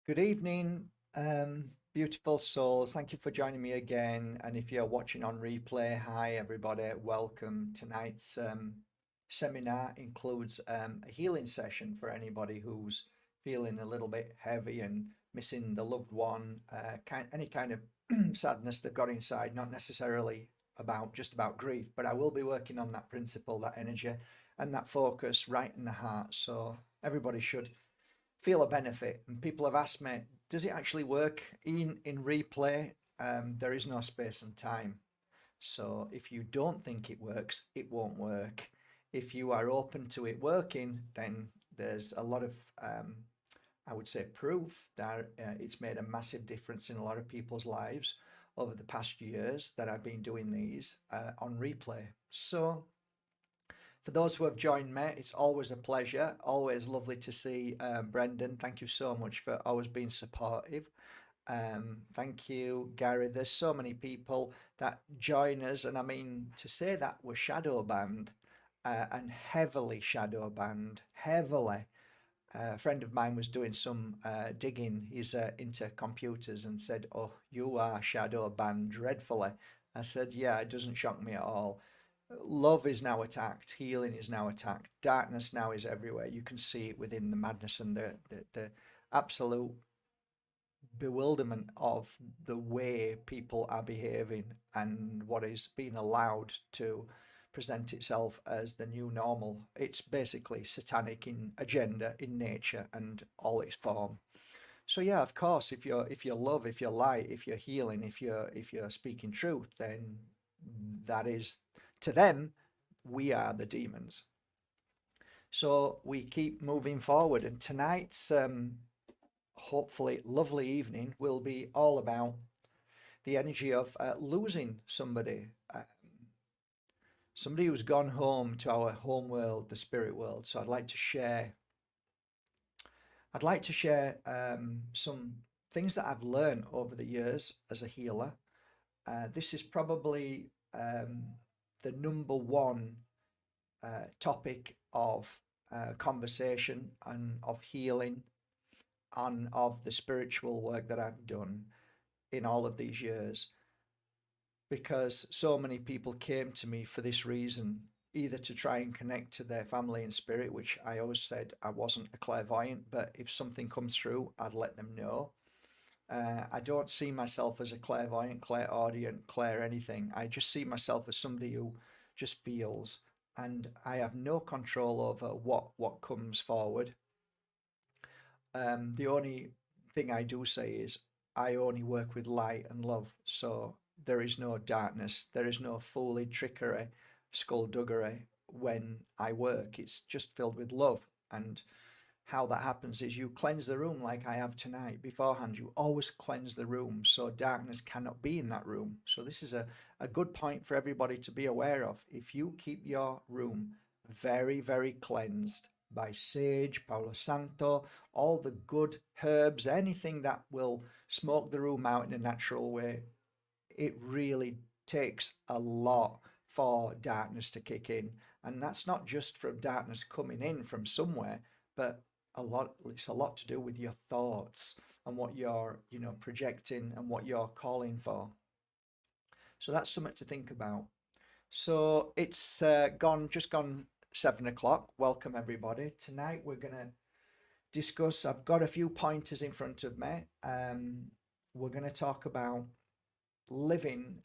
Good evening, beautiful souls. Thank you for joining me again. And if you're watching on replay, hi everybody, welcome. Tonight's seminar includes a healing session for anybody who's feeling a little bit heavy and missing the loved one, any kind of sadness they've got inside, not necessarily about just about grief, but I will be working on that principle, that energy, and that focus right in the heart. So everybody should feel a benefit. And people have asked me, does it actually work in replay? There is no space and time. So if you don't think it works, it won't work. If you are open to it working, then there's a lot of, I would say, proof that it's made a massive difference in a lot of people's lives over the past years that I've been doing these on replay. So for those who have joined me, it's always a pleasure. Always lovely to see Brendan. Thank you so much for always being supportive. Thank you, Gary. There's so many people that join us, and I mean to say that we're shadow banned and heavily shadow banned, heavily. A friend of mine was doing some digging. He's into computers and said, "Oh, you are shadow banned dreadfully." I said, "Yeah, it doesn't shock me at all. Love is now attacked, healing is now attacked, darkness now is everywhere. You can see it within the madness and the absolute bewilderment of the way people are behaving and what is being allowed to present itself as the new normal. It's basically satanic in agenda, in nature, and all its form. So yeah, of course, if you're love, if you're light, if you're healing, if you're speaking truth, then that is, to them, we are the demons. So we keep moving forward, and tonight's hopefully lovely evening will be all about the energy of losing somebody, somebody who's gone home to our home world, the spirit world. So I'd like to share some things that I've learned over the years as a healer. This is probably the number one topic of conversation and of healing and of the spiritual work that I've done in all of these years, because so many people came to me for this reason, either to try and connect to their family in spirit, which I always said I wasn't a clairvoyant, but if something comes through, I'd let them know. I don't see myself as a clairvoyant, clairaudient, clair anything. I just see myself as somebody who just feels, and I have no control over what comes forward. The only thing I do say is I only work with light and love. So there is no darkness, there is no foolery, trickery, skullduggery when I work. It's just filled with love. And how that happens is you cleanse the room like I have tonight. Beforehand, you always cleanse the room so darkness cannot be in that room. So this is a good point for everybody to be aware of. If you keep your room very, very cleansed by sage, Palo Santo, all the good herbs, anything that will smoke the room out in a natural way, it really takes a lot for darkness to kick in. And that's not just from darkness coming in from somewhere, but it's a lot to do with your thoughts and what you're, projecting and what you're calling for. So that's something to think about. So it's just gone 7 o'clock. Welcome everybody. Tonight we're gonna discuss. I've got a few pointers in front of me. We're gonna talk about living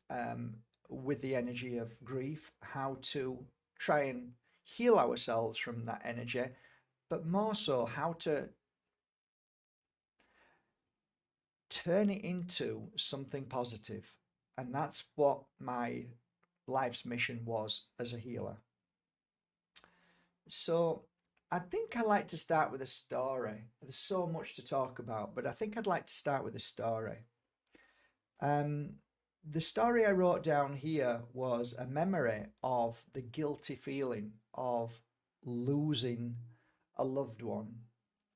with the energy of grief, how to try and heal ourselves from that energy, but more so how to turn it into something positive. And that's what my life's mission was as a healer. So I think I like to start with a story. There's so much to talk about, but I think I'd like to start with a story. Um, the story I wrote down here was a memory of the guilty feeling of losing a loved one.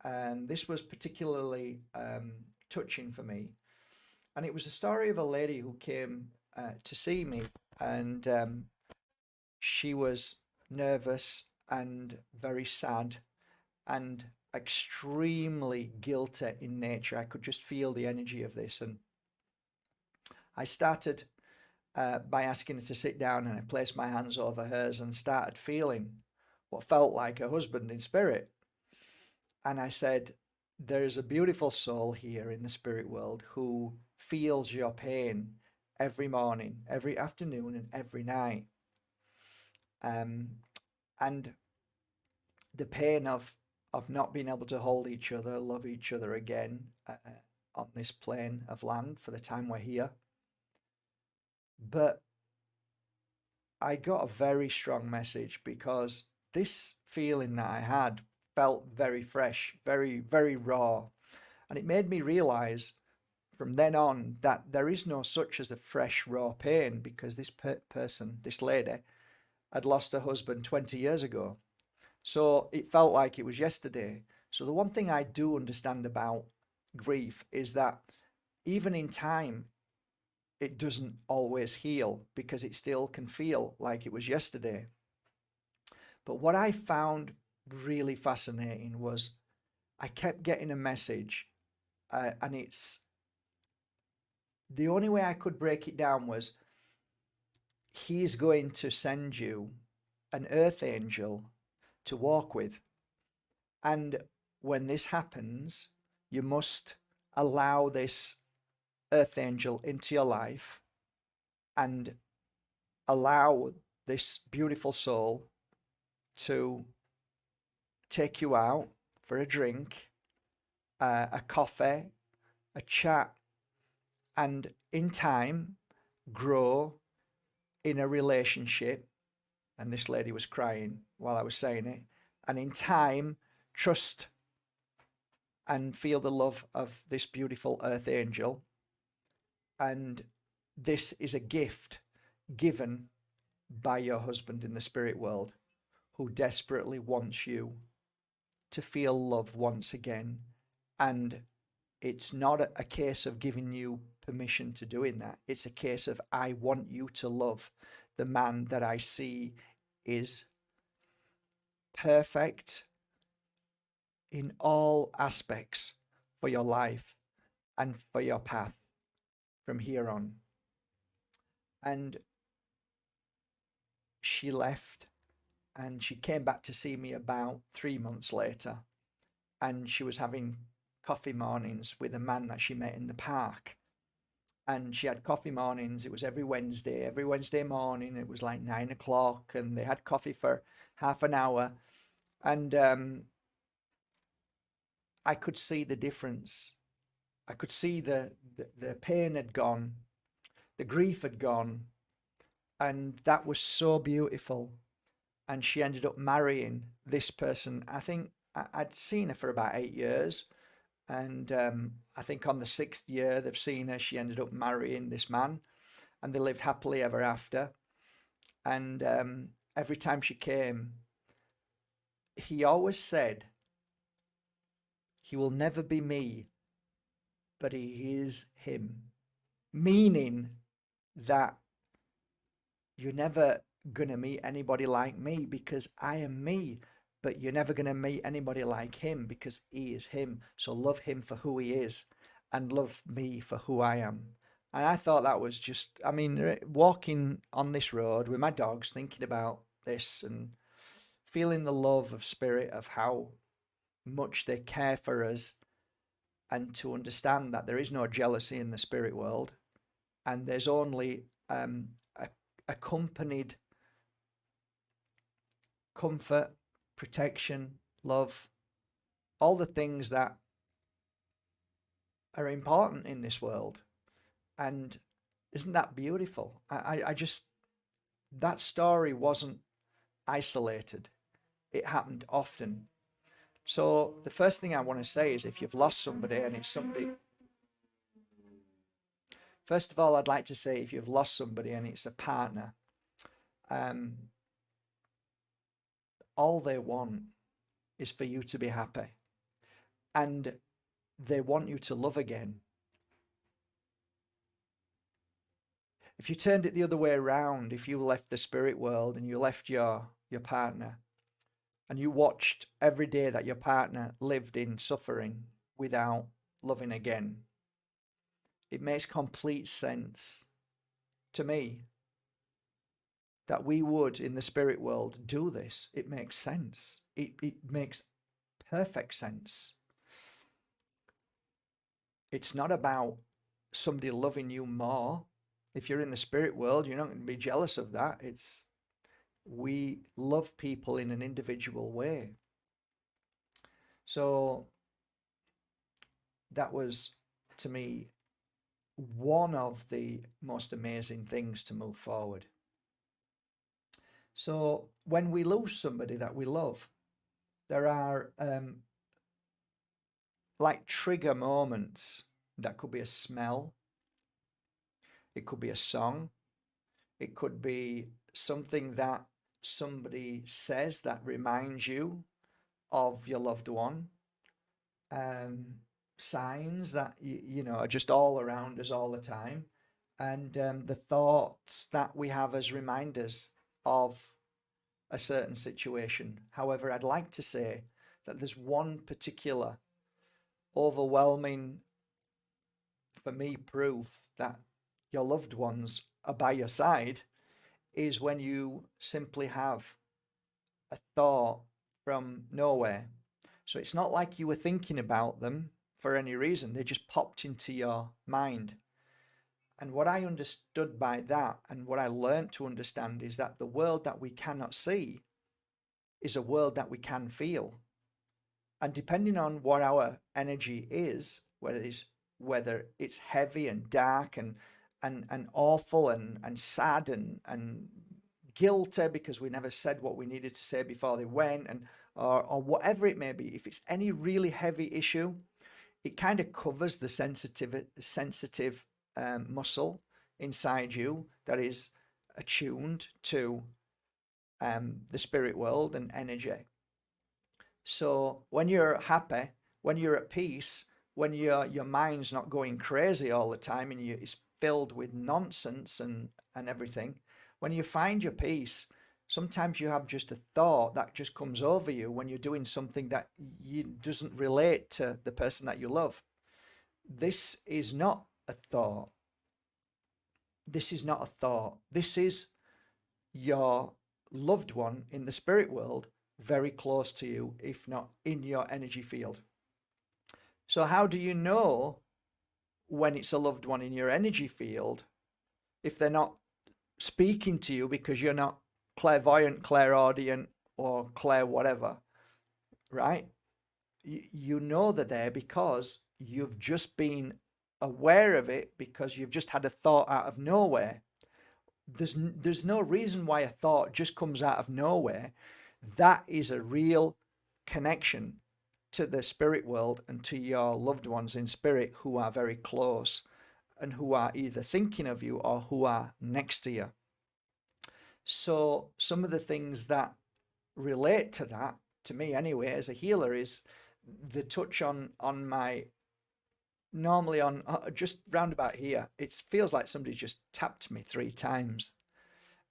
And this was particularly touching for me. And it was a story of a lady who came to see me, and she was nervous and very sad. And extremely guilty in nature. I could just feel the energy of this. And I started by asking her to sit down, and I placed my hands over hers and started feeling what felt like a husband in spirit. And I said, there is a beautiful soul here in the spirit world who feels your pain every morning, every afternoon, and every night. Um, and the pain of not being able to hold each other, love each other again on this plane of land for the time we're here. But I got a very strong message because this feeling that I had felt very fresh, very, very raw. And it made me realize from then on that there is no such as a fresh, raw pain, because this person, this lady, had lost her husband 20 years ago. So it felt like it was yesterday. So the one thing I do understand about grief is that even in time, it doesn't always heal, because it still can feel like it was yesterday. But what I found really fascinating was I kept getting a message, and it's the only way I could break it down was he's going to send you an earth angel to walk with. And when this happens, you must allow this earth angel into your life and allow this beautiful soul to take you out for a drink, a coffee, a chat, and in time grow in a relationship. And this lady was crying while I was saying it. And in time, trust and feel the love of this beautiful earth angel. And this is a gift given by your husband in the spirit world, who desperately wants you to feel love once again. And it's not a case of giving you permission to doing that. It's a case of, I want you to love the man that I see is perfect in all aspects for your life and for your path from here on. And she left, and she came back to see me about 3 months later, and she was having coffee mornings with a man that she met in the park. And she had coffee mornings. It was every Wednesday morning. It was like 9 o'clock, and they had coffee for half an hour. And I could see the difference. I could see the pain had gone, the grief had gone, and that was so beautiful. And she ended up marrying this person. I think I'd seen her for about 8 years, and I think on the 6th year they've seen her, she ended up marrying this man, and they lived happily ever after. And every time she came, he always said, he will never be me, but he is him. Meaning that you're never going to meet anybody like me because I am me, but you're never going to meet anybody like him because he is him. So love him for who he is and love me for who I am. And I thought that was just, I mean, walking on this road with my dogs, thinking about this and feeling the love of spirit of how much they care for us, and to understand that there is no jealousy in the spirit world, and there's only accompanied comfort, protection, love, all the things that are important in this world. And isn't that beautiful? I just, that story wasn't isolated. It happened often. So the first thing I want to say is, if you've lost somebody and it's somebody, first of all, I'd like to say, if you've lost somebody and it's a partner, all they want is for you to be happy, and they want you to love again. If you turned it the other way around, if you left the spirit world and you left your partner, and you watched every day that your partner lived in suffering without loving again, it makes complete sense to me that we would, in the spirit world, do this. It makes sense. It makes perfect sense. It's not about somebody loving you more. If you're in the spirit world, you're not going to be jealous of that. It's we love people in an individual way. So that was, to me, one of the most amazing things to move forward. So when we lose somebody that we love, there are like trigger moments. That could be a smell, it could be a song, it could be something that somebody says that reminds you of your loved one. Um, Signs that are just all around us all the time, and the thoughts that we have as reminders of a certain situation. However, I'd like to say that there's one particular overwhelming, for me, proof that your loved ones are by your side is when you simply have a thought from nowhere. So it's not like you were thinking about them for any reason, they just popped into your mind. And what I understood by that, and what I learned to understand, is that the world that we cannot see is a world that we can feel. And depending on what our energy is, whether it's heavy and dark and awful and sad and guilty because we never said what we needed to say before they went, and or whatever it may be, if it's any really heavy issue, it kind of covers the sensitive muscle inside you that is attuned to the spirit world and energy. So when you're happy, when you're at peace, when your mind's not going crazy all the time and it's filled with nonsense and everything, when you find your peace, sometimes you have just a thought that just comes over you when you're doing something that doesn't relate to the person that you love. This is not a thought. This is not a thought. This is your loved one in the spirit world, very close to you, if not in your energy field. So, how do you know when it's a loved one in your energy field if they're not speaking to you because you're not clairvoyant, clairaudient, or clair whatever, right? You know they're there because you've just been aware of it, because you've just had a thought out of nowhere. There's no reason why a thought just comes out of nowhere. That is a real connection to the spirit world and to your loved ones in spirit who are very close and who are either thinking of you or who are next to you. So some of the things that relate to that, to me anyway, as a healer, is the touch on my, normally on just round about here, it feels like somebody just tapped me 3 times,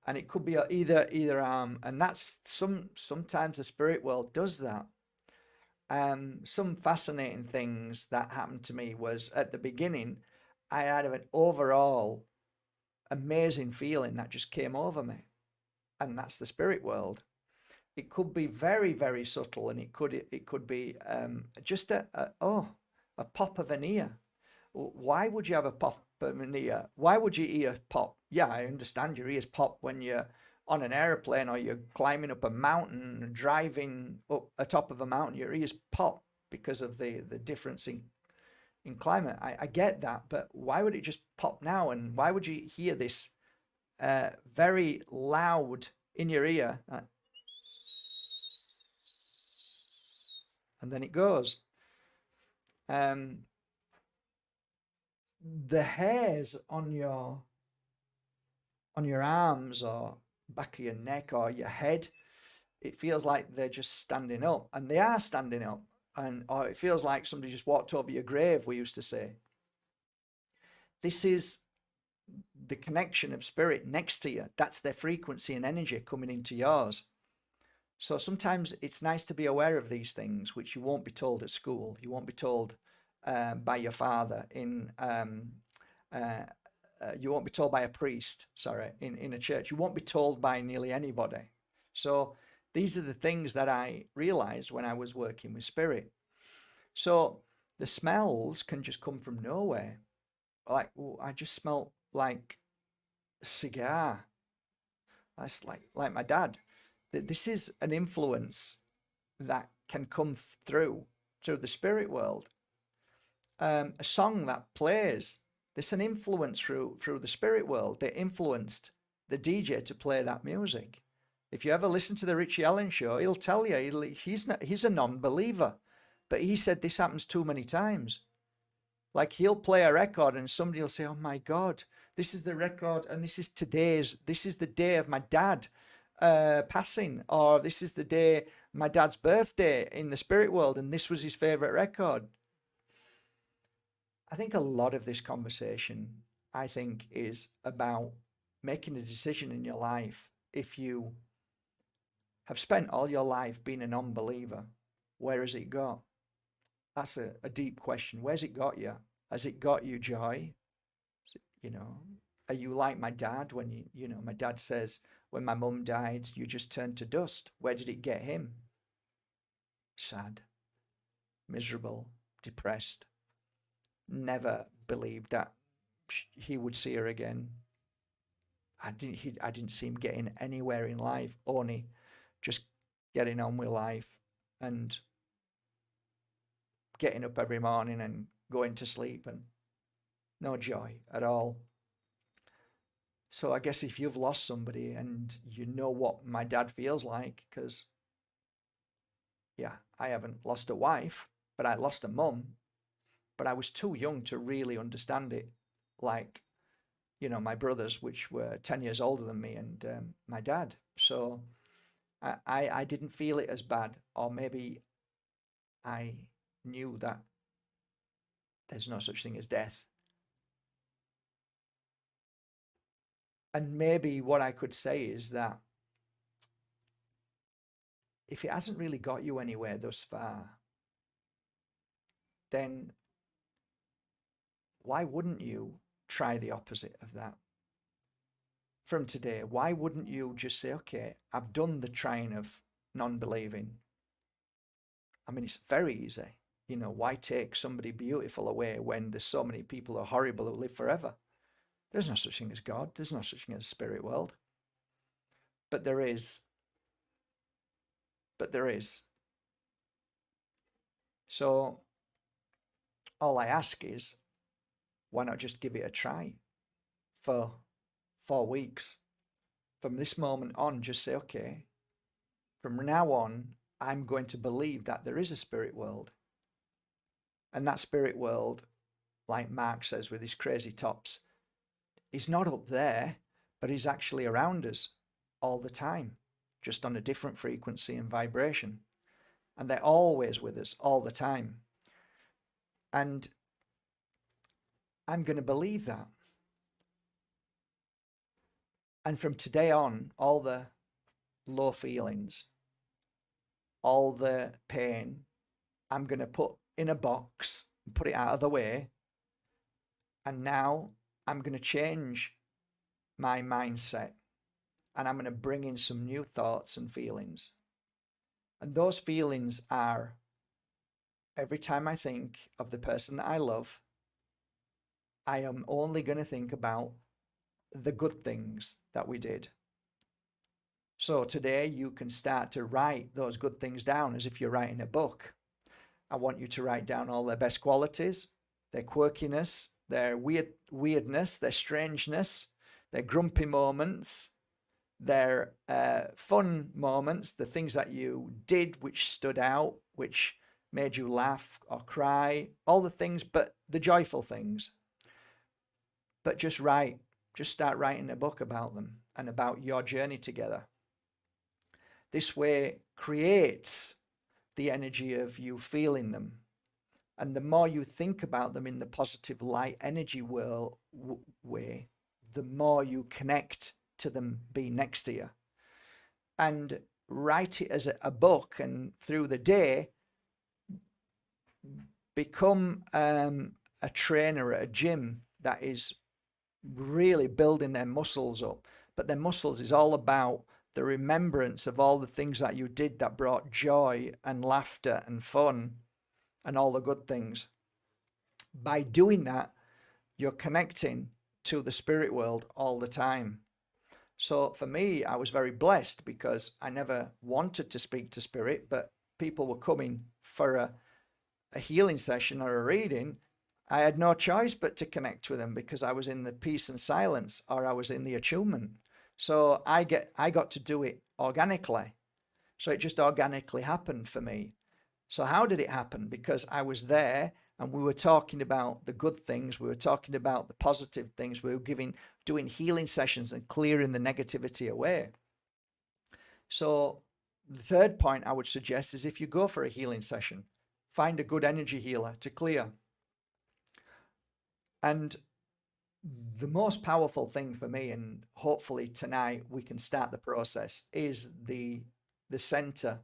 and it could be either arm, and that's sometimes the spirit world does that. Some fascinating things that happened to me was at the beginning, I had an overall amazing feeling that just came over me, and that's the spirit world. It could be very, very subtle, and it could be just a pop of an ear. Why would you have a pop of an ear? Why would your ear pop? Yeah, I understand your ears pop when you're on an airplane or you're climbing up a mountain, driving up a top of a mountain. Your ears pop because of the difference in climate. I get that, but why would it just pop now? And why would you hear this very loud in your ear? And then it goes. Um, the hairs on your arms or back of your neck or your head, it feels like they're just standing up, and they are standing up, and or it feels like somebody just walked over your grave, we used to say. This is the connection of spirit next to you. That's their frequency and energy coming into yours. So sometimes it's nice to be aware of these things, which you won't be told at school. You won't be told by your father uh, you won't be told by a priest, sorry, in a church. You won't be told by nearly anybody. So these are the things that I realized when I was working with spirit. So the smells can just come from nowhere. Like, I just smelt like a cigar. That's like my dad. This is an influence that can come through the spirit world. A song that plays, there's an influence through the spirit world. They influenced the DJ to play that music. If you ever listen to the Richie Allen show, he'll tell you he's a non-believer, but he said this happens too many times. Like, he'll play a record and somebody will say, "Oh my God, this is the record, and this is the day of my dad passing, or this is the day my dad's birthday in the spirit world, and this was his favorite record." I think a lot of this conversation, I think, is about making a decision in your life. If you have spent all your life being a non-believer, where has it got? That's a deep question. Where's it got you? Has it got you joy? You know, are you like my dad when my dad says, when my mum died, you just turned to dust. Where did it get him? Sad, miserable, depressed. Never believed that he would see her again. I didn't see him getting anywhere in life, only just getting on with life and getting up every morning and going to sleep, and no joy at all. So I guess if you've lost somebody, and you know what my dad feels like, because yeah, I haven't lost a wife, but I lost a mum, but I was too young to really understand it. Like, my brothers, which were 10 years older than me, and my dad. So I didn't feel it as bad, or maybe I knew that there's no such thing as death. And maybe what I could say is that if it hasn't really got you anywhere thus far, then why wouldn't you try the opposite of that? From today, why wouldn't you just say, okay, I've done the trying of non-believing. I mean, it's very easy. Why take somebody beautiful away when there's so many people who are horrible who live forever? There's no such thing as God. There's no such thing as a spirit world. But there is. But there is. So all I ask is, why not just give it a try for 4 weeks? From this moment on, just say, okay, from now on, I'm going to believe that there is a spirit world. And that spirit world, like Mark says with his crazy tops, is not up there, but is actually around us all the time, just on a different frequency and vibration. And they're always with us all the time. And I'm going to believe that. And from today on, all the low feelings, all the pain, I'm going to put in a box and put it out of the way. And now I'm going to change my mindset, and I'm going to bring in some new thoughts and feelings. And those feelings are, every time I think of the person that I love, I am only going to think about the good things that we did. So today you can start to write those good things down as if you're writing a book. I want you to write down all their best qualities, their quirkiness, their weirdness, their strangeness, their grumpy moments, their fun moments, the things that you did which stood out, which made you laugh or cry, all the things, but the joyful things. But just start writing a book about them and about your journey together. This way creates the energy of you feeling them. And the more you think about them in the positive light energy way, the more you connect to them being next to you. And write it as a book, and through the day become a trainer at a gym that is really building their muscles up. But their muscles is all about the remembrance of all the things that you did that brought joy and laughter and fun and all the good things. By doing that, you're connecting to the spirit world all the time. So for me, I was very blessed because I never wanted to speak to spirit, but people were coming for a healing session or a reading. I had no choice but to connect with them because I was in the peace and silence, or I was in the attunement. So I got to do it organically. So it just organically happened for me. So how did it happen? Because I was there and we were talking about the good things, we were talking about the positive things, we were doing healing sessions and clearing the negativity away. So the third point I would suggest is, if you go for a healing session, find a good energy healer to clear. And the most powerful thing for me, and hopefully tonight we can start the process, is the center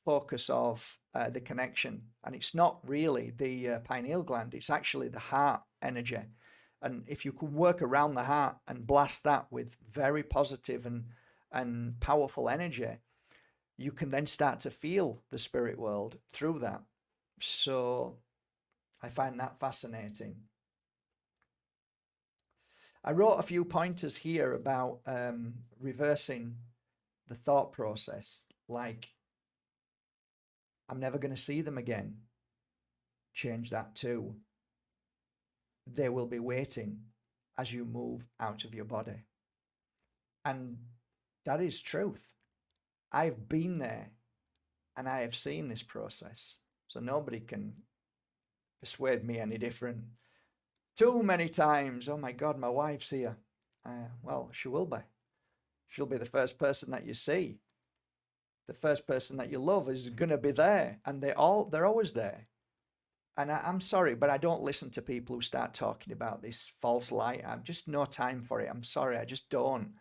focus of the connection. And it's not really the pineal gland, it's actually the heart energy. And if you can work around the heart and blast that with very positive and powerful energy, you can then start to feel the spirit world through that. So I find that fascinating. I wrote a few pointers here about reversing the thought process, like, I'm never going to see them again. Change that to, they will be waiting as you move out of your body. And that is truth. I've been there and I have seen this process. So nobody can persuade me any different. Too many times, oh my God, my wife's here. Well, she will be. She'll be the first person that you see. The first person that you love is going to be there, and they're always there. And I'm sorry, but I don't listen to people who start talking about this false light. I've just no time for it. I'm sorry, I just don't,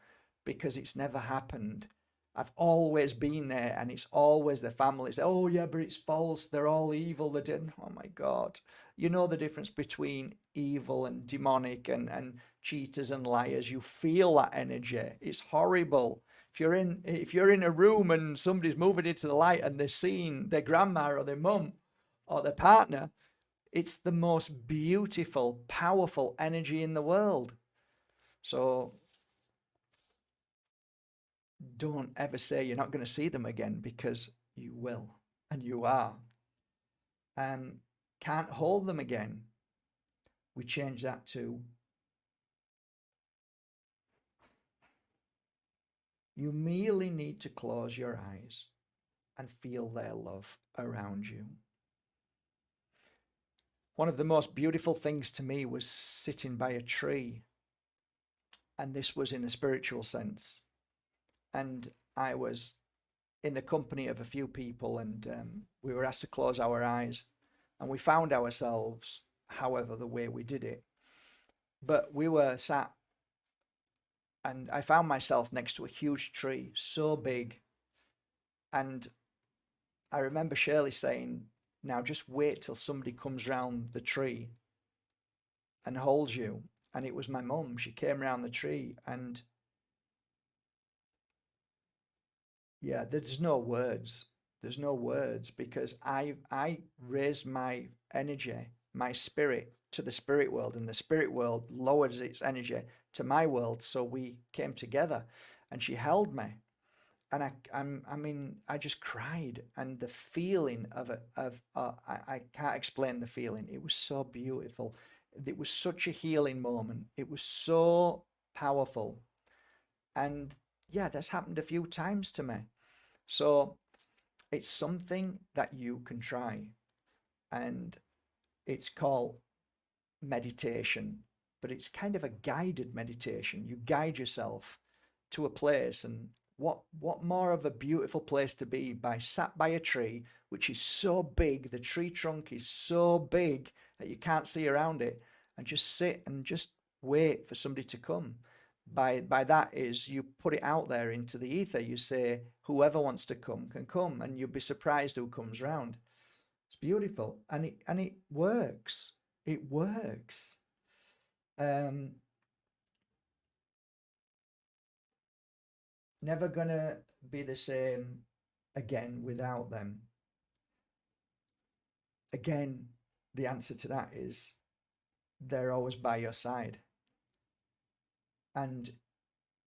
because it's never happened. I've always been there, and it's always the families. Oh yeah, but it's false. They're all evil. They didn't. Oh my God. You know the difference between evil and demonic and cheaters and liars. You feel that energy. It's horrible. If you're in a room and somebody's moving into the light and they're seeing their grandma or their mum or their partner, it's the most beautiful, powerful energy in the world. So don't ever say you're not going to see them again, because you will, and you are. Can't hold them again. We change that to, you merely need to close your eyes and feel their love around you. One of the most beautiful things to me was sitting by a tree, and this was in a spiritual sense. And I was in the company of a few people, and we were asked to close our eyes, and we found ourselves, however, the way we did it. But we were sat, and I found myself next to a huge tree, so big. And I remember Shirley saying, now just wait till somebody comes round the tree and holds you. And it was my mum. She came round the tree, and yeah, there's no words. There's no words, because I raised my energy, my spirit, to the spirit world, and the spirit world lowered its energy to my world. So we came together, and she held me, and I just cried, and the feeling of it, I can't explain the feeling. It was so beautiful. It was such a healing moment. It was so powerful, and yeah, that's happened a few times to me. So it's something that you can try, and it's called meditation, but it's kind of a guided meditation. You guide yourself to a place, and what more of a beautiful place to be by sat by a tree, which is so big, the tree trunk is so big that you can't see around it, and just sit and just wait for somebody to come. by that is you put it out there into the ether. You say whoever wants to come can come, and you'll be surprised who comes round. It's beautiful, and it works. It works. Um, Never gonna be the same again without them. Again, the answer to that is they're always by your side, and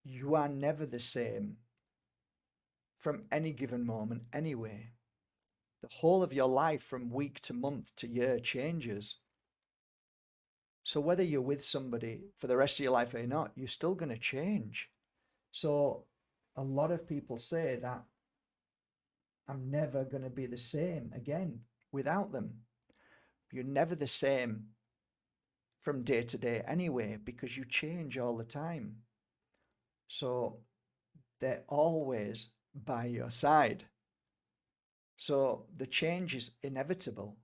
you are never the same from any given moment anyway. The whole of your life from week to month to year changes. So whether you're with somebody for the rest of your life or not, you're still going to change. So a lot of people say that I'm never going to be the same again without them. You're never the same from day to day anyway, because you change all the time. So they're always by your side. So the change is inevitable,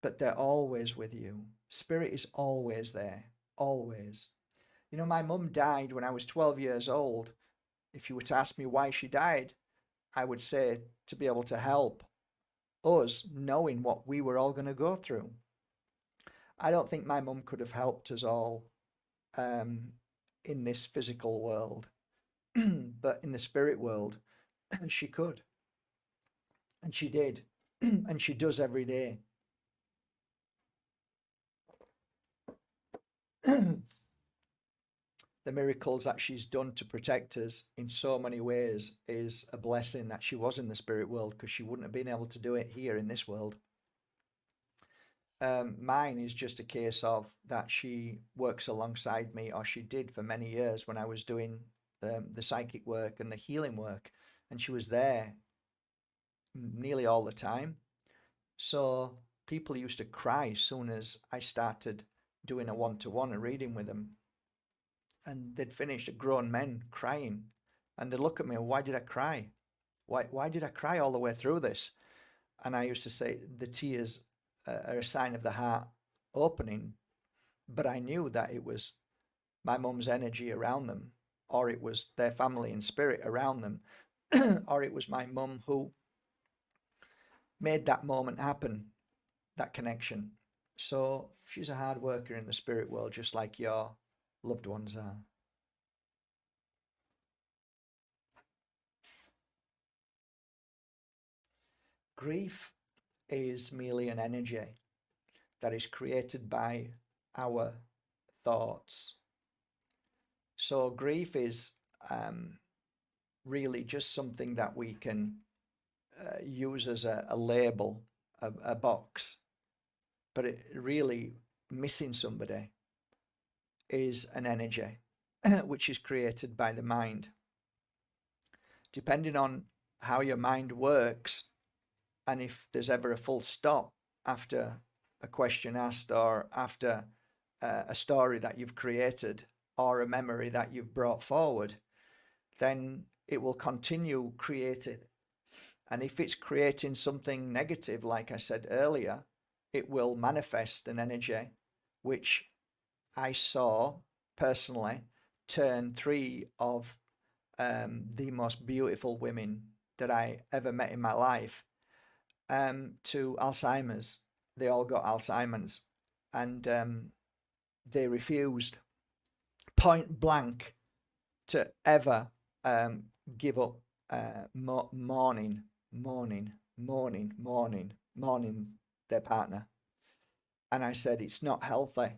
but they're always with you. Spirit is always there, always. You know, my mum died when I was 12 years old. If you were to ask me why she died, I would say to be able to help us knowing what we were all going to go through. I don't think my mum could have helped us all in this physical world, but in the spirit world, she could. And she did. And she does every day. The miracles that she's done to protect us in so many ways is a blessing that she was in the spirit world, because she wouldn't have been able to do it here in this world. Mine is just a case of that she works alongside me, or she did for many years when I was doing the psychic work and the healing work, and she was there nearly all the time. So people used to cry as soon as I started doing a one-to-one, a reading with them. And they'd finished, grown men crying, and they'd look at me, why did I cry? Why did I cry all the way through this? And I used to say the tears are a sign of the heart opening, but I knew that it was my mum's energy around them, or it was their family and spirit around them, or it was my mum who made that moment happen, that connection. So she's a hard worker in the spirit world, just like your loved ones are. Grief is merely an energy that is created by our thoughts. So grief is really just something that we can use as a label, a box. But it really, missing somebody is an energy which is created by the mind. Depending on how your mind works, and if there's ever a full stop after a question asked, or after a story that you've created, or a memory that you've brought forward, then it will continue creating. And if it's creating something negative, like I said earlier, it will manifest an energy which I saw personally turn three of the most beautiful women that I ever met in my life to Alzheimer's. They all got Alzheimer's, and they refused point blank to ever give up mourning their partner. And I said, it's not healthy.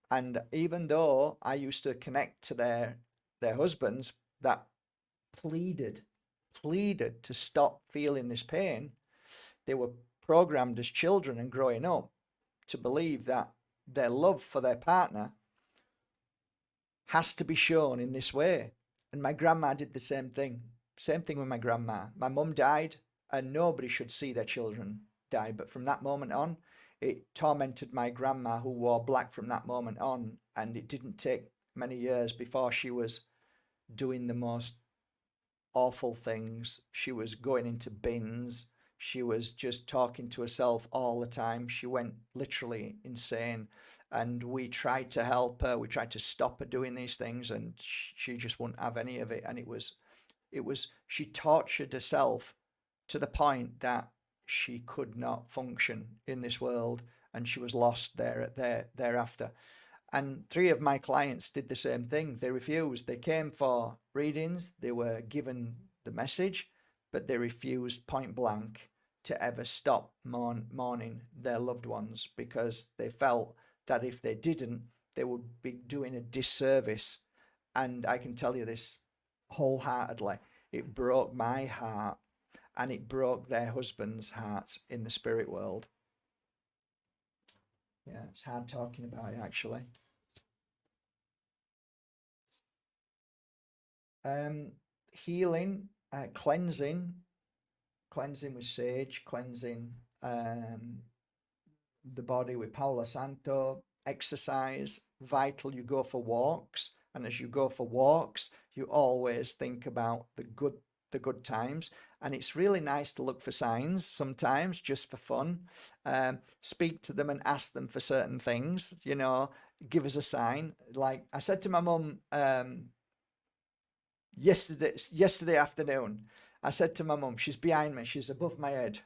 And even though I used to connect to their husbands that pleaded to stop feeling this pain, they were programmed as children and growing up to believe that their love for their partner has to be shown in this way. And my grandma did the same thing. Same thing with my grandma. My mum died, and nobody should see their children die. But from that moment on, it tormented my grandma, who wore black from that moment on. And it didn't take many years before she was doing the most awful things. She was going into bins. She was just talking to herself all the time. She went literally insane. And we tried to help her. We tried to stop her doing these things, and she just wouldn't have any of it. And she tortured herself to the point that she could not function in this world, and she was lost thereafter. And three of my clients did the same thing. They refused. They came for readings, they were given the message, but they refused point blank to ever stop mourning their loved ones, because they felt that if they didn't, they would be doing a disservice. And I can tell you this wholeheartedly, it broke my heart, and it broke their husbands' hearts in the spirit world. Yeah, it's hard talking about it actually. Um, Healing, cleansing with sage, cleansing the body with Palo Santo, exercise, vital. You go for walks, and as you go for walks, you always think about the good times. And it's really nice to look for signs sometimes, just for fun. Speak to them and ask them for certain things. Give us a sign. Like I said to my mum yesterday afternoon. I said to my mum, she's behind me, she's above my head.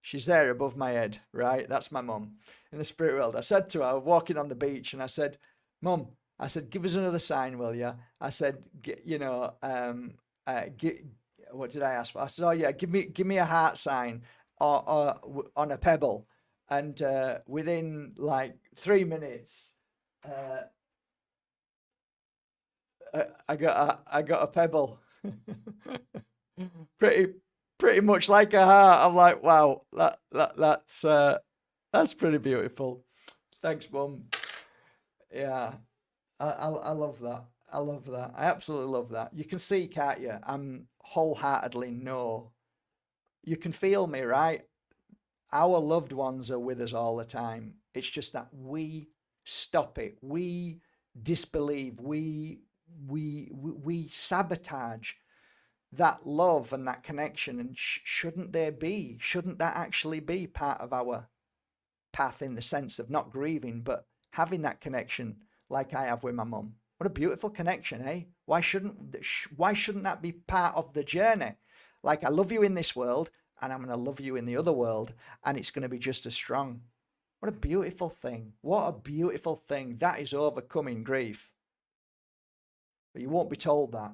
She's there above my head, right? That's my mum in the spirit world. I said to her, I was walking on the beach, and I said, Mum, I said, give us another sign, will you? I said, what did I ask for? I said, oh yeah, give me a heart sign, or on a pebble. And within like 3 minutes, uh, I got a pebble. pretty pretty much like a heart. I'm like, wow, that's pretty beautiful. Thanks, Mum. Yeah, I love that. I love that. I absolutely love that. You can see, can't you? I'm wholeheartedly no. You can feel me, right? Our loved ones are with us all the time. It's just that we stop it. We disbelieve. We sabotage that love and that connection. And shouldn't there be? Shouldn't that actually be part of our path, in the sense of not grieving, but having that connection like I have with my mum? What a beautiful connection, eh? Why shouldn't that be part of the journey? Like, I love you in this world, and I'm going to love you in the other world, and it's going to be just as strong. What a beautiful thing. What a beautiful thing. That is overcoming grief. But you won't be told that.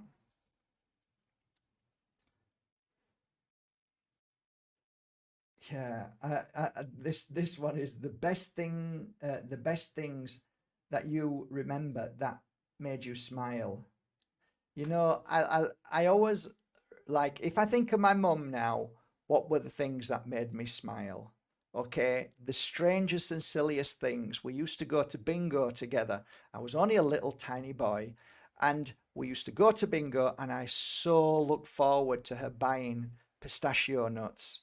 Yeah, this one is the best thing. The best things that you remember that made you smile. I always, like, if I think of my mum now, what were the things that made me smile? Okay, the strangest and silliest things. We used to go to bingo together. I was only a little tiny boy, and we used to go to bingo, and I so looked forward to her buying pistachio nuts.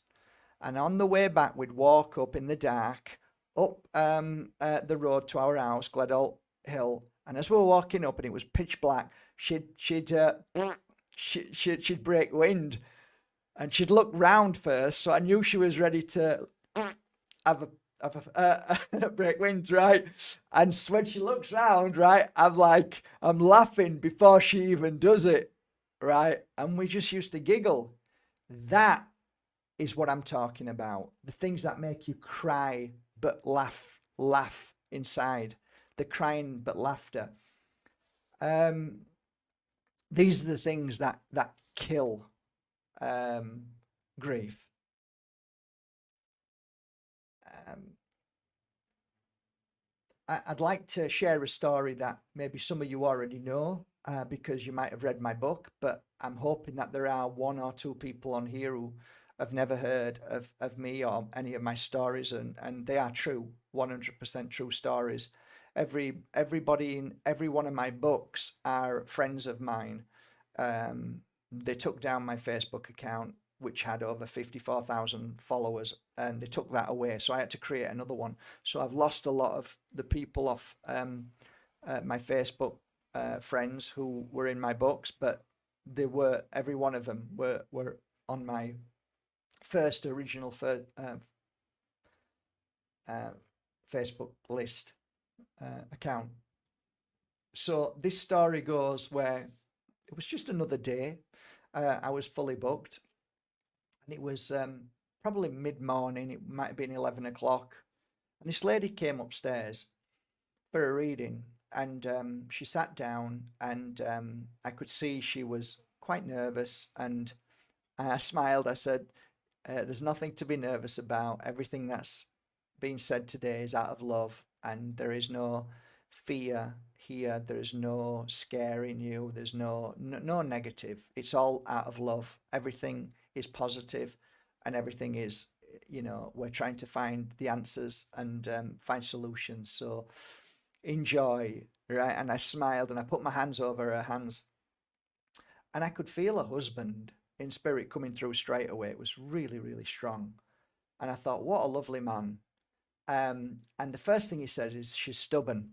And on the way back, we'd walk up in the dark, up the road to our house, Gledall Hill. And as we were walking up, and it was pitch black, she'd break wind, and she'd look round first, so I knew she was ready to have a break wind, right? And when she looks round, right, I'm laughing before she even does it, right? And we just used to giggle. That is what I'm talking about. The things that make you cry but laugh inside. The crying but laughter. Um, these are the things that kill um, grief. Um, I'd like to share a story that maybe some of you already know, because you might have read my book, but I'm hoping that there are one or two people on here who have never heard of me or any of my stories, and they are true, 100% true stories. Everybody in every one of my books are friends of mine. They took down my Facebook account, which had over 54,000 followers, and they took that away. So I had to create another one. So I've lost a lot of the people off my Facebook friends who were in my books, but they were, every one of them were on my first original uh, Facebook list account. So this story goes where it was just another day. I was fully booked, and it was probably mid-morning. It might have been 11 o'clock. And this lady came upstairs for a reading, and she sat down, and I could see she was quite nervous. And I smiled. I said, there's nothing to be nervous about. Everything that's being said today is out of love, and there is no fear here. There is no scaring you. There's no negative. It's all out of love. Everything is positive, and everything is, we're trying to find the answers and find solutions. So enjoy, right? And I smiled, and I put my hands over her hands, and I could feel her husband in spirit coming through straight away. It was really, really strong. And I thought, what a lovely man. And the first thing he said is, she's stubborn,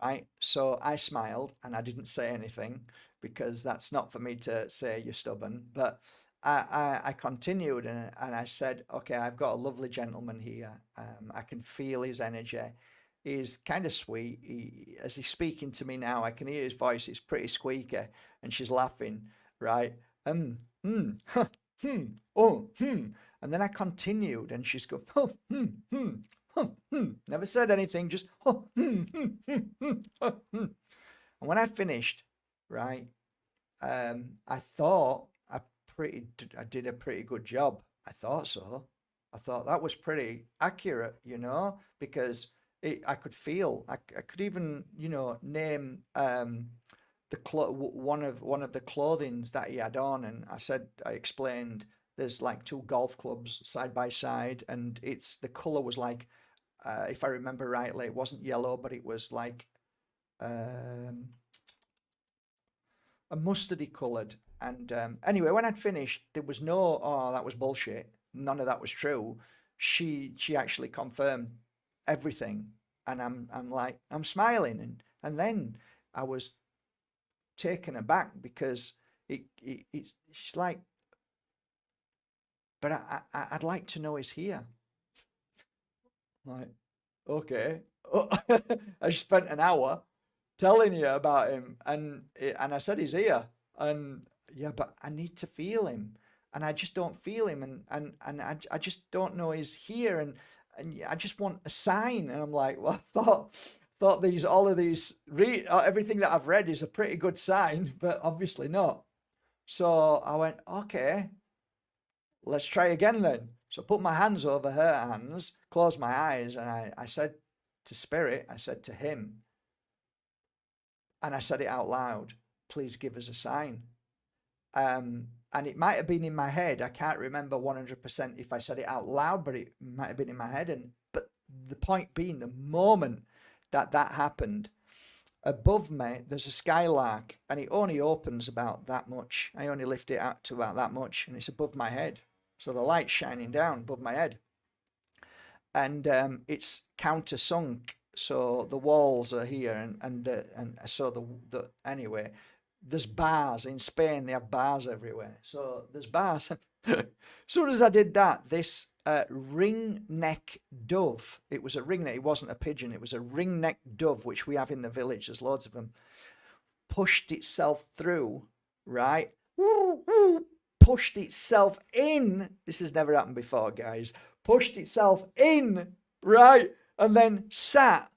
right? So I smiled, and I didn't say anything, because that's not for me to say you're stubborn. But I continued, and I said, okay, I've got a lovely gentleman here. I can feel his energy. He's kind of sweet. As he's speaking to me now, I can hear his voice. It's pretty squeaky, and she's laughing, right? Huh, oh, And then I continued, and she's going, oh, Never said anything, just, oh, And when I finished, right, I thought I did a pretty good job. I thought so. I thought that was pretty accurate, because I could feel, I could even, name one of the clothings that he had on, and I explained there's like two golf clubs side by side, and the color was like, if I remember rightly, it wasn't yellow, but it was like a mustardy colored. And anyway, when I'd finished, there was no, oh, that was bullshit. None of that was true. She actually confirmed everything, and I'm like, I'm smiling, and then I was taken aback, because it's like, but I'd like to know he's here. Like, okay. Oh, I spent an hour telling you about him, and I said he's here, and yeah, but I need to feel him, and I just don't feel him, and I just don't know he's here, and I just want a sign. And I'm like, well, I thought everything that I've read is a pretty good sign, but obviously not. So I went, okay, let's try again then. So I put my hands over her hands, closed my eyes, and I said to Spirit, I said to him, and I said it out loud, please give us a sign. And it might have been in my head. I can't remember 100% if I said it out loud, but it might have been in my head. But the point being, the moment that happened, above me, there's a skylark, and it only opens about that much. I only lift it out to about that much, and it's above my head. So the light's shining down above my head. And it's countersunk, so the walls are here, and so anyway, there's bars in Spain. They have bars everywhere, so there's bars. As soon as I did that, this ring neck dove, it was a ring neck, it wasn't a pigeon, it was a ring neck dove, which we have in the village, there's loads of them, pushed itself through, right? Pushed itself in. This has never happened before, guys. Pushed itself in, right? And then sat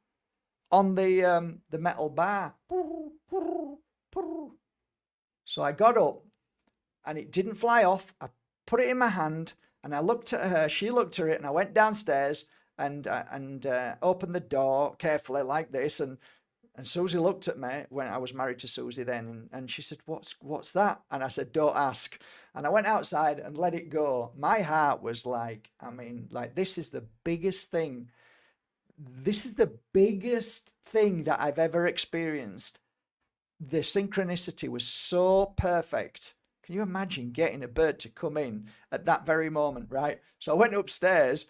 on the metal bar. So I got up, and it didn't fly off. I put it in my hand, and I looked at her. She looked at it, and I went downstairs and opened the door carefully like this. And Susie looked at me, when I was married to Susie then, and she said, what's that? And I said, don't ask. And I went outside and let it go. My heart was like, this is the biggest thing. This is the biggest thing that I've ever experienced. The synchronicity was so perfect. Can you imagine getting a bird to come in at that very moment, right? So I went upstairs,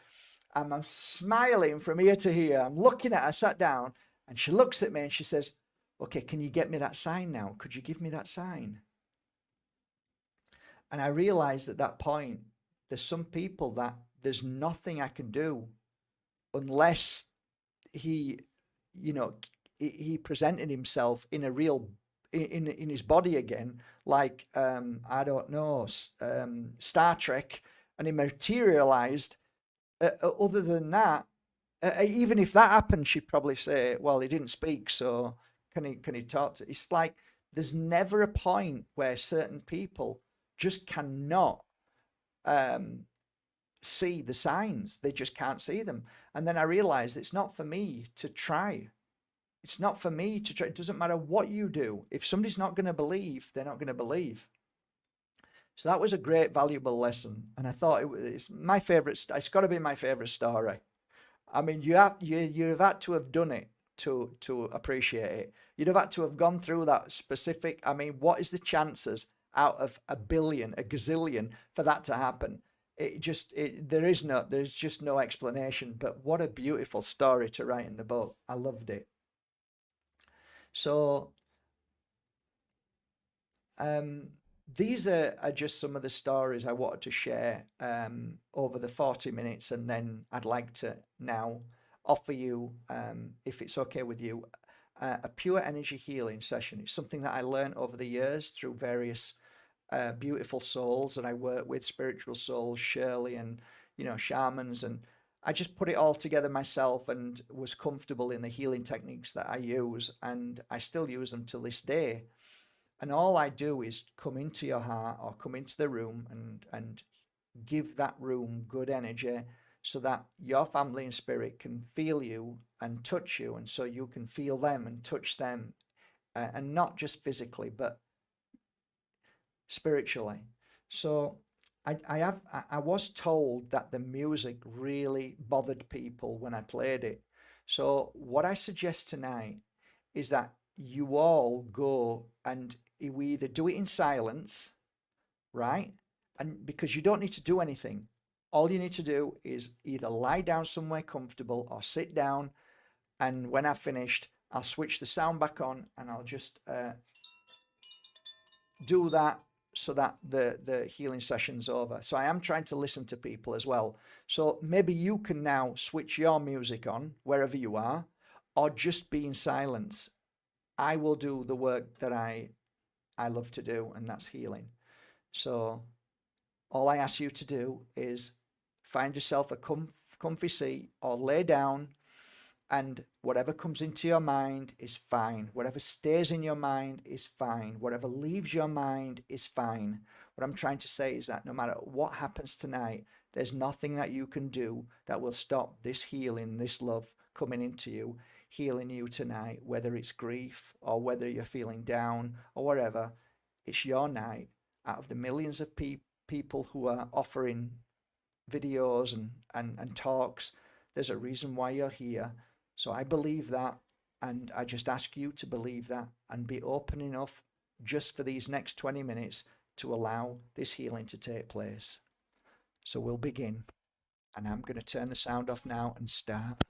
and I'm smiling from ear to ear. I'm looking at her, sat down, and she looks at me and she says, okay, can you get me that sign now? Could you give me that sign? And I realized at that point there's some people that there's nothing I can do unless he, you know, he presented himself in a real in his body again, like I don't know, Star Trek, and he materialized. Other than that, even if that happened, she'd probably say, "Well, he didn't speak, so can he talk to?" It's like there's never a point where certain people just cannot um, see the signs. They just can't see them. And then I realized it's not for me to try. It's not for me to try. It doesn't matter what you do. If somebody's not going to believe, they're not going to believe. So that was a great, valuable lesson. And I thought it's my favorite. It's got to be my favorite story. I mean, you've had to have done it to appreciate it. You'd have had to have gone through that specific. I mean, what is the chances out of a billion, a gazillion, for that to happen? There's just no explanation. But what a beautiful story to write in the book. I loved it. So um, these are just some of the stories I wanted to share over the 40 minutes, and then I'd like to now offer you, if it's okay with you, a pure energy healing session. It's something that I learned over the years through various beautiful souls that I work with, spiritual souls, Shirley, and shamans, and I just put it all together myself and was comfortable in the healing techniques that I use, and I still use them till this day. And all I do is come into your heart or come into the room and give that room good energy so that your family and spirit can feel you and touch you, and so you can feel them and touch them, and not just physically but spiritually. So I was told that the music really bothered people when I played it. So what I suggest tonight is that you all go and we either do it in silence, right? And because you don't need to do anything, all you need to do is either lie down somewhere comfortable or sit down. And when I've finished, I'll switch the sound back on and I'll just do that so that the healing session's over. So I am trying to listen to people as well. So maybe you can now switch your music on wherever you are, or just be in silence. I will do the work that I love to do, and that's healing. So all I ask you to do is find yourself a comfy seat or lay down, and whatever comes into your mind is fine. Whatever stays in your mind is fine. Whatever leaves your mind is fine. What I'm trying to say is that no matter what happens tonight, there's nothing that you can do that will stop this healing, this love coming into you, healing you tonight, whether it's grief or whether you're feeling down or whatever. It's your night. Out of the millions of people who are offering videos and talks, there's a reason why you're here. So I believe that, and I just ask you to believe that and be open enough just for these next 20 minutes to allow this healing to take place. So we'll begin, and I'm going to turn the sound off now and start.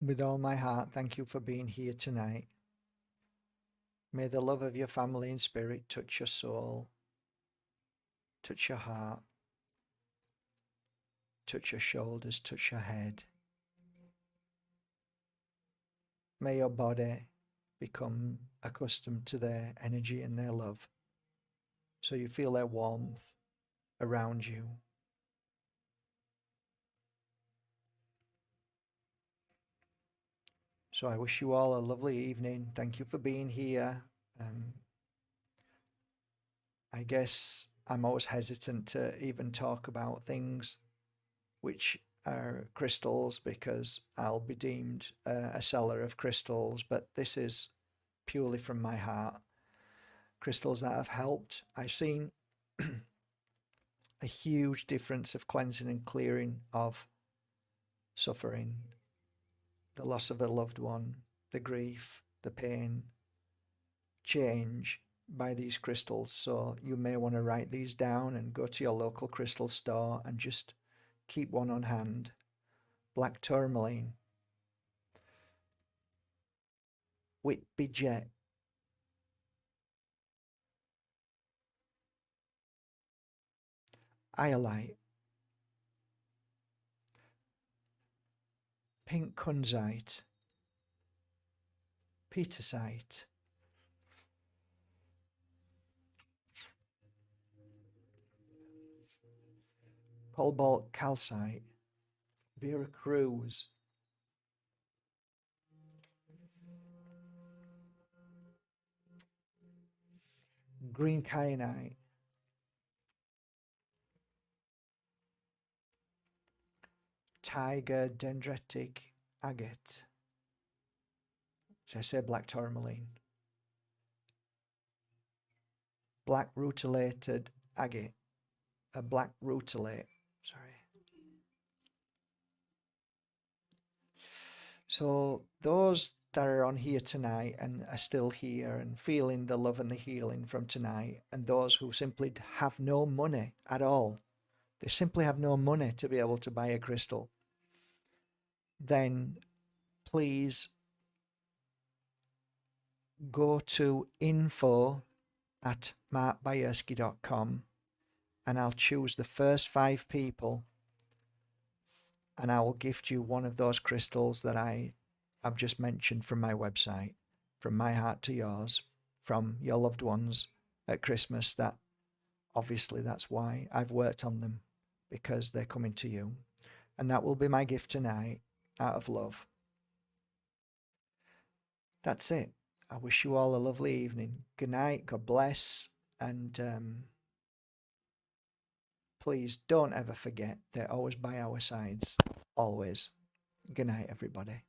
With all my heart, thank you for being here tonight. May the love of your family and spirit touch your soul, touch your heart, touch your shoulders, touch your head. May your body become accustomed to their energy and their love, so you feel their warmth around you. So I wish you all a lovely evening. Thank you for being here. I guess I'm always hesitant to even talk about things which are crystals because I'll be deemed a seller of crystals, but this is purely from my heart. Crystals that have helped. I've seen a huge difference of cleansing and clearing of suffering, the loss of a loved one, the grief, the pain, change by these crystals. So you may want to write these down and go to your local crystal store and just keep one on hand. Black tourmaline, Whitby jet, iolite, pink kunzite, petersite, cobalt calcite, Vera Cruz, green kyanite, tiger dendritic agate. Should I say black tourmaline? Black rutilated agate. A black rutilate. Sorry. So those that are on here tonight and are still here and feeling the love and the healing from tonight, and those who simply have no money at all, they simply have no money to be able to buy a crystal, then please go to info@markbajerski.com and I'll choose the first 5 people and I will gift you one of those crystals that I've just mentioned from my website, from my heart to yours, from your loved ones at Christmas. That obviously that's why I've worked on them, because they're coming to you. And that will be my gift tonight out of love. That's it. I wish you all a lovely evening. Good night. God bless. And please don't ever forget they're always by our sides. Always. Good night, everybody.